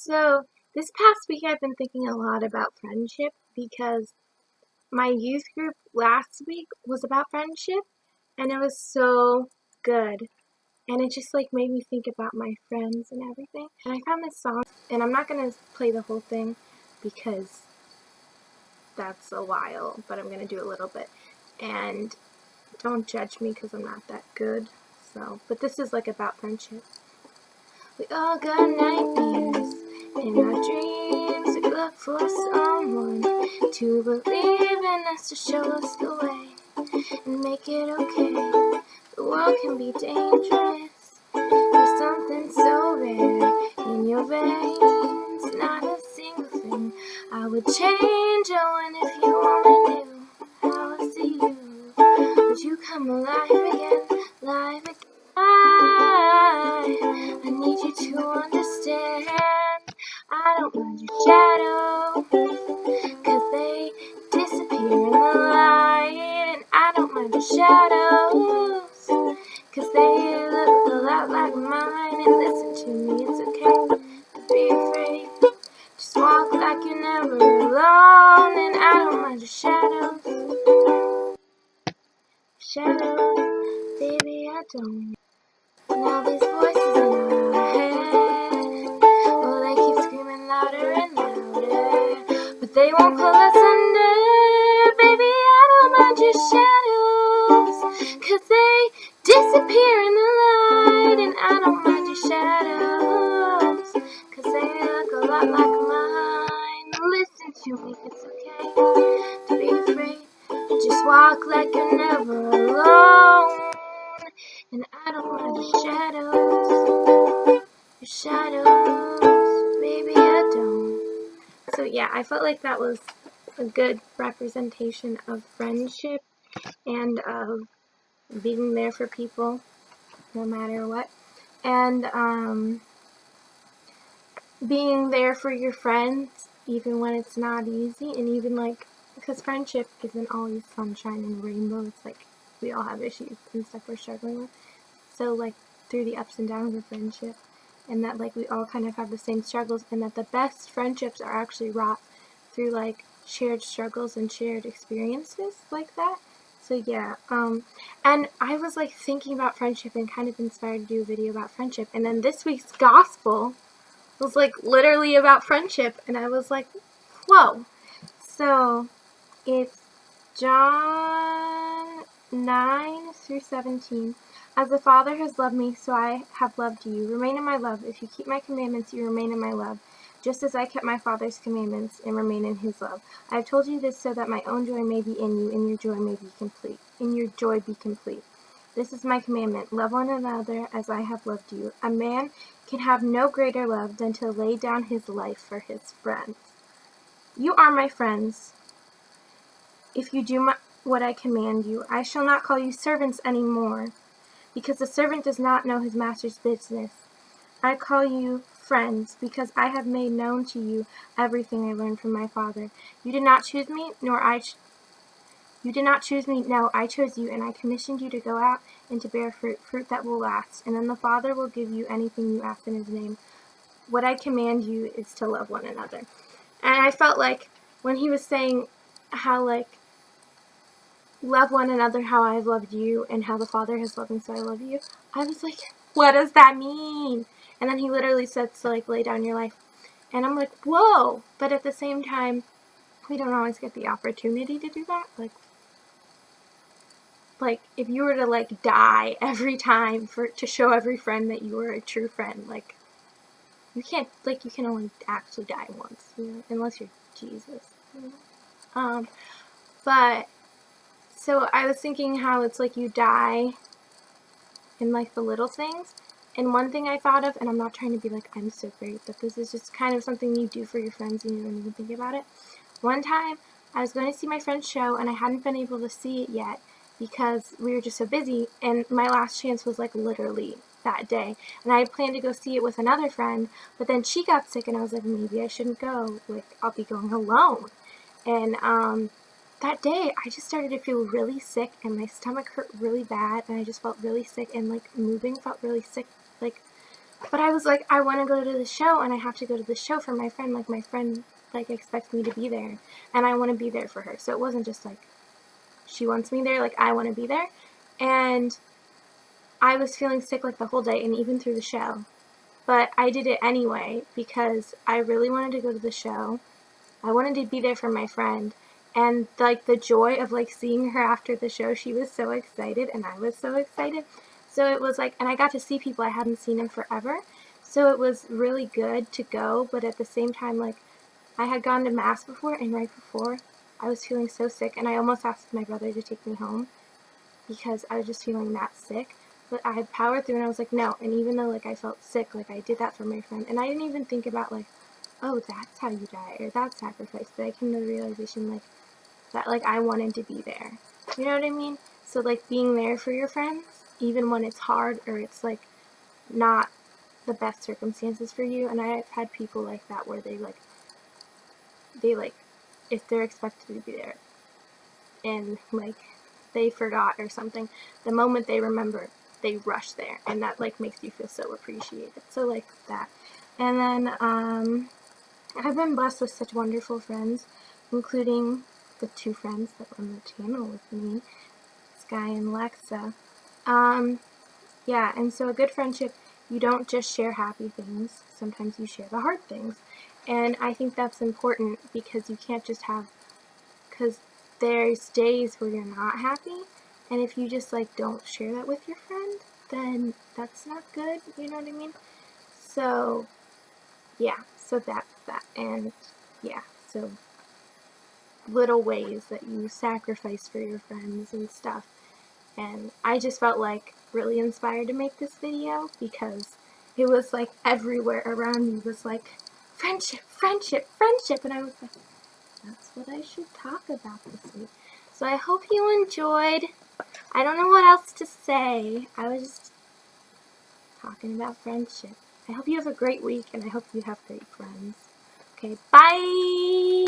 So, this past week I've been thinking a lot about friendship because my youth group last week was about friendship and it was so good. And it just like made me think about my friends and everything. And I found this song, and I'm not going to play the whole thing because that's a while, but I'm going to do a little bit. And don't judge me because I'm not that good. But this is like about friendship. We all got nightmares in our dreams. We look for someone to believe in us, to show us the way and make it okay. The world can be dangerous. There's something so rare in your veins. Not a single thing I would change. Oh, and if you only knew how I see you, would you come alive again, alive again? I need you to understand. I don't mind your shadow, 'cause they disappear in the light. And I don't mind your shadows, 'cause they look a lot like mine. And listen to me, it's okay to be afraid. Just walk like you're never alone. And I don't mind your shadows, shadows, baby, I don't. Now these voices in our head, well, they keep screaming louder and louder, but they won't pull us under. Baby, I don't mind your shadows, 'cause they disappear in the light. And I don't mind your shadows, 'cause they look a lot like mine. Listen to me, it's okay to be afraid. Just walk like you're never alone. And I don't mind your shadows, baby, I don't. So yeah, I felt like that was a good representation of friendship and of being there for people no matter what. And being there for your friends even when it's not easy, and even like, because friendship isn't always sunshine and rainbow. It's like we all have issues and stuff we're struggling with. So like through the ups and downs of friendship, and that like we all kind of have the same struggles, and that the best friendships are actually wrought through like shared struggles and shared experiences like that. So yeah, and I was like thinking about friendship and kind of inspired to do a video about friendship, and then this week's gospel was like literally about friendship, and I was like, whoa. So it's John 9-17. As the Father has loved me, so I have loved you. Remain in my love. If you keep my commandments, you remain in my love, just as I kept my Father's commandments and remain in his love. I have told you this so that my own joy may be in you, and your joy may be complete. In your joy be complete. This is my commandment. Love one another as I have loved you. A man can have no greater love than to lay down his life for his friends. You are my friends if you do what I command you. I shall not call you servants any more, because the servant does not know his master's business. I call you friends, because I have made known to you everything I learned from my Father. You did not choose me, You did not choose me, no, I chose you, and I commissioned you to go out and to bear fruit that will last. And then the Father will give you anything you ask in his name. What I command you is to love one another. And I felt like when he was saying how like, love one another how I have loved you, and how the Father has loved me, so I love you, I was like, what does that mean? And then he literally said to like lay down your life. And I'm like, whoa. But at the same time, we don't always get the opportunity to do that. Like if you were to like die every time to show every friend that you were a true friend, like you can't, like you can only actually die once, you know, unless you're Jesus. You know? But so I was thinking how it's like you die in like the little things. And one thing I thought of, and I'm not trying to be like, I'm so great, but this is just kind of something you do for your friends and you don't even think about it. One time I was going to see my friend's show, and I hadn't been able to see it yet because we were just so busy, and my last chance was like literally that day. And I had planned to go see it with another friend, but then she got sick, and I was like, maybe I shouldn't go, like I'll be going alone. And that day I just started to feel really sick, and my stomach hurt really bad, and I just felt really sick, and like moving felt really sick, like But I was like, I want to go to the show, and I have to go to the show for my friend. Like, my friend, like, expects me to be there, and I want to be there for her. So it wasn't just like, she wants me there, like, I want to be there. And I was feeling sick, like, the whole day, and even through the show. But I did it anyway, because I really wanted to go to the show. I wanted to be there for my friend. And, like, the joy of, like, seeing her after the show, she was so excited, and I was so excited. So it was like, and I got to see people I hadn't seen in forever. So it was really good to go, but at the same time, like, I had gone to Mass before, and right before, I was feeling so sick, and I almost asked my brother to take me home because I was just feeling that sick. But I had powered through, and I was like, no. And even though, like, I felt sick, like, I did that for my friend. And I didn't even think about, like, oh, that's how you die, or that's sacrifice. But I came to the realization, like, that, like, I wanted to be there. You know what I mean? So, like, being there for your friends, even when it's hard or it's, like, not the best circumstances for you. And I've had people like that where they, like, if they're expected to be there and, like, they forgot or something, the moment they remember, they rush there. And that, like, makes you feel so appreciated. So, like, that. And then, I've been blessed with such wonderful friends, including the 2 friends that run the channel with me, Sky and Lexa. Yeah, and so a good friendship, you don't just share happy things, sometimes you share the hard things. And I think that's important because you can't just have, because there's days where you're not happy, and if you just, like, don't share that with your friend, then that's not good, you know what I mean? So, yeah, so that's that. And yeah, so little ways that you sacrifice for your friends and stuff. And I just felt, like, really inspired to make this video because it was, like, everywhere around me was like, friendship, friendship, friendship. And I was like, that's what I should talk about this week. So I hope you enjoyed. I don't know what else to say. I was just talking about friendship. I hope you have a great week, and I hope you have great friends. Okay, bye!